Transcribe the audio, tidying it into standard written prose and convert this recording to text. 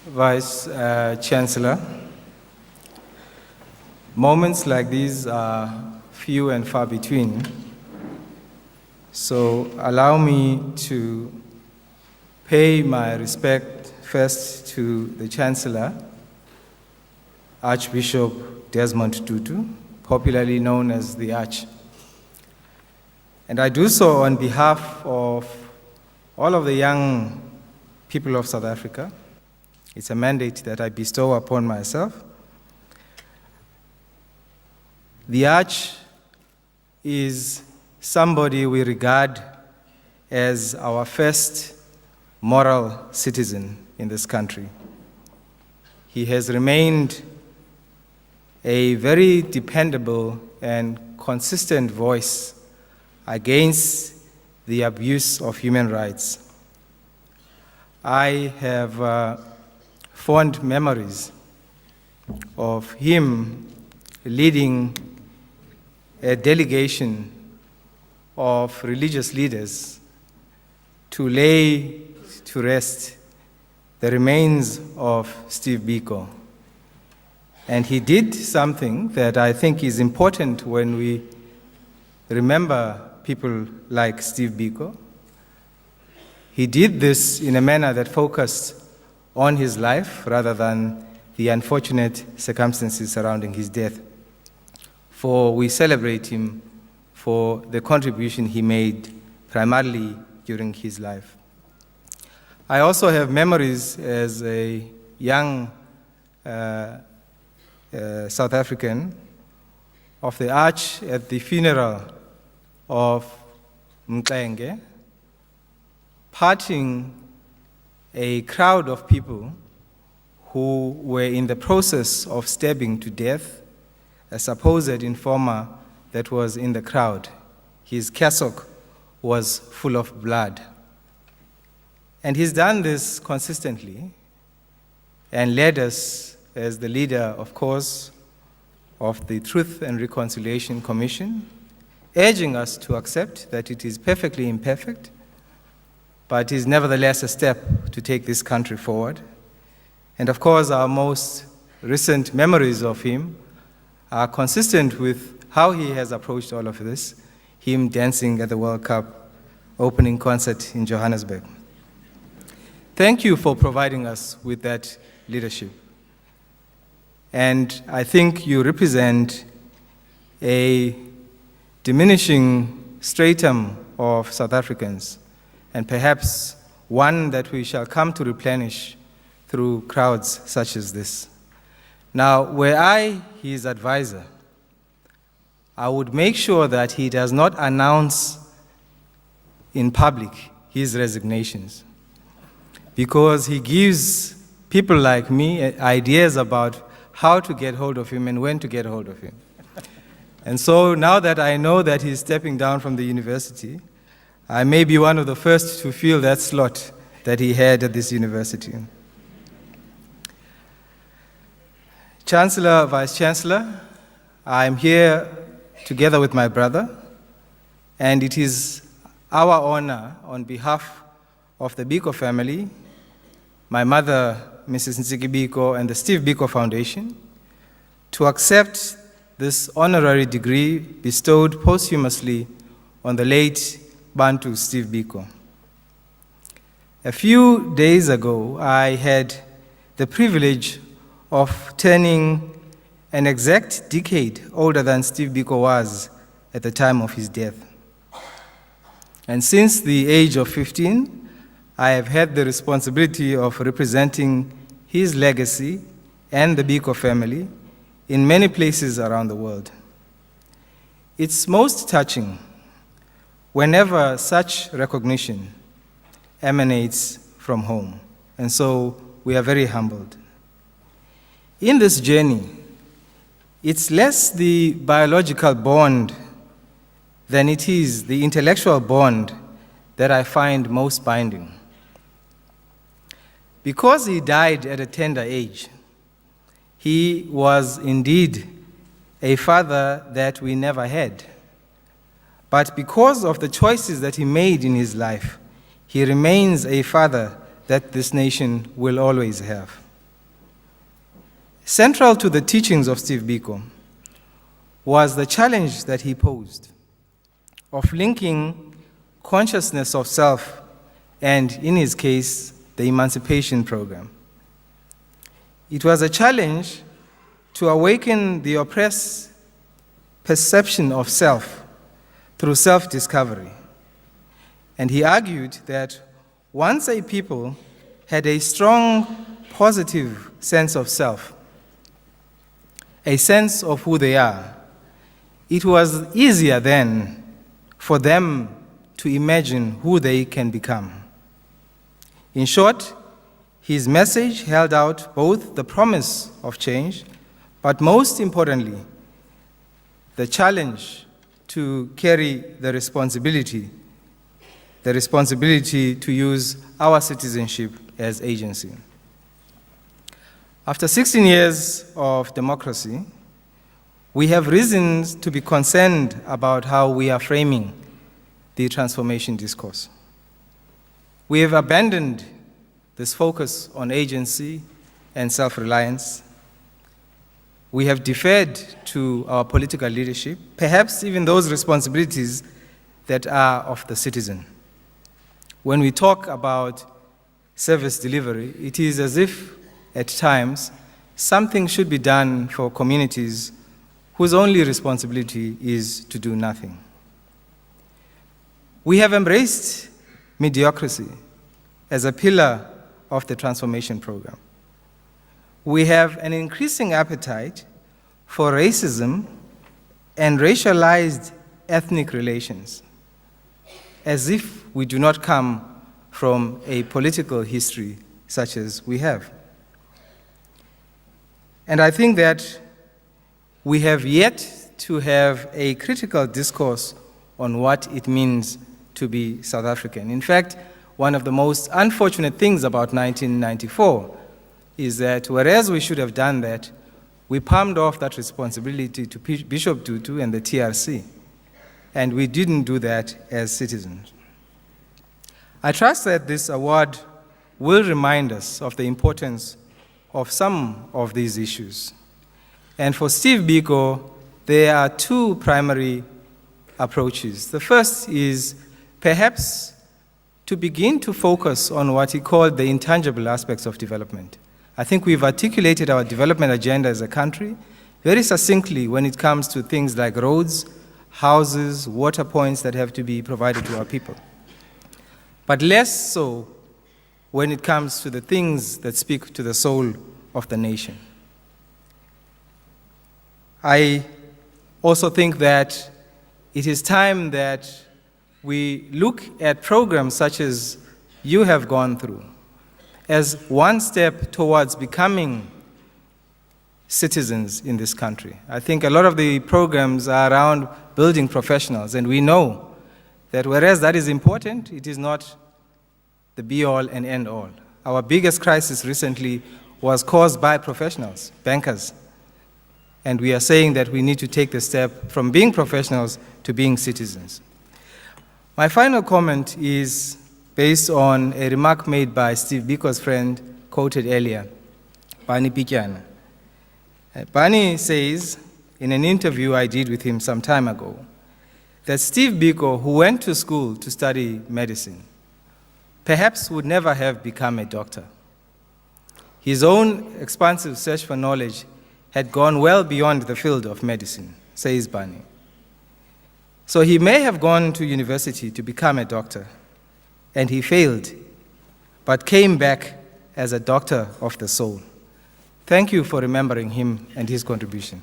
Vice Chancellor, moments like these are few and far between, so allow me to pay my respect first to the Chancellor, Archbishop Desmond Tutu, popularly known as the Arch. And I do so on behalf of all of the young people of South Africa. It's a mandate that I bestow upon myself. The Arch is somebody we regard as our first moral citizen in this country. He has remained a very dependable and consistent voice against the abuse of human rights. I have fond memories of him leading a delegation of religious leaders to lay to rest the remains of Steve Biko. And he did something that I think is important when we remember people like Steve Biko. He did this in a manner that focused on his life rather than the unfortunate circumstances surrounding his death. For we celebrate him for the contribution he made primarily during his life. I also have memories as a young South African of the Arch at the funeral of Mklenge, parting a crowd of people who were in the process of stabbing to death a supposed informer that was in the crowd. His cassock was full of blood. And he's done this consistently and led us as the leader, of course, of the Truth and Reconciliation Commission, urging us to accept that it is perfectly imperfect, but is nevertheless a step to take this country forward. And of course, our most recent memories of him are consistent with how he has approached all of this, him dancing at the World Cup opening concert in Johannesburg. Thank you for providing us with that leadership. And I think you represent a diminishing stratum of South Africans, and perhaps one that we shall come to replenish through crowds such as this. Now, were I his advisor, I would make sure that he does not announce in public his resignations, because he gives people like me ideas about how to get hold of him and when to get hold of him. And so now that I know that he's stepping down from the university, I may be one of the first to fill that slot that he had at this university. Chancellor, Vice Chancellor, I'm here together with my brother, and it is our honor on behalf of the Biko family, my mother, Mrs. Nkosinathi Biko, and the Steve Biko Foundation, to accept this honorary degree bestowed posthumously on the late Bantu Steve Biko. A few days ago, I had the privilege of turning an exact decade older than Steve Biko was at the time of his death. And since the age of 15, I have had the responsibility of representing his legacy and the Biko family in many places around the world. It's most touching whenever such recognition emanates from home, and so we are very humbled. In this journey, it's less the biological bond than it is the intellectual bond that I find most binding. Because he died at a tender age, he was indeed a father that we never had. But because of the choices that he made in his life, he remains a father that this nation will always have. Central to the teachings of Steve Biko was the challenge that he posed of linking consciousness of self and, in his case, the Emancipation Program. It was a challenge to awaken the oppressed perception of self through self-discovery. And he argued that once a people had a strong, positive sense of self, a sense of who they are, it was easier then for them to imagine who they can become. In short, his message held out both the promise of change, but most importantly, the challenge to carry the responsibility to use our citizenship as agency. After 16 years of democracy, we have reasons to be concerned about how we are framing the transformation discourse. We have abandoned this focus on agency and self-reliance. We have deferred to our political leadership, perhaps even those responsibilities that are of the citizen. When we talk about service delivery, it is as if, at times, something should be done for communities whose only responsibility is to do nothing. We have embraced mediocrity as a pillar of the transformation program. We have an increasing appetite for racism and racialized ethnic relations, as if we do not come from a political history such as we have. And I think that we have yet to have a critical discourse on what it means to be South African. In fact, one of the most unfortunate things about 1994 is that whereas we should have done that, we palmed off that responsibility to Bishop Tutu and the TRC, and we didn't do that as citizens. I trust that this award will remind us of the importance of some of these issues. And for Steve Biko, there are two primary approaches. The first is perhaps to begin to focus on what he called the intangible aspects of development. I think we've articulated our development agenda as a country very succinctly when it comes to things like roads, houses, water points that have to be provided to our people. But less so when it comes to the things that speak to the soul of the nation. I also think that it is time that we look at programs such as you have gone through as one step towards becoming citizens in this country. I think a lot of the programs are around building professionals, and we know that whereas that is important, it is not the be-all and end-all. Our biggest crisis recently was caused by professionals, bankers. And we are saying that we need to take the step from being professionals to being citizens. My final comment is based on a remark made by Steve Biko's friend, quoted earlier, Bani Pityana. Bani says, in an interview I did with him some time ago, that Steve Biko, who went to school to study medicine, perhaps would never have become a doctor. His own expansive search for knowledge had gone well beyond the field of medicine, says Bani. So he may have gone to university to become a doctor, and he failed, but came back as a doctor of the soul. Thank you for remembering him and his contribution.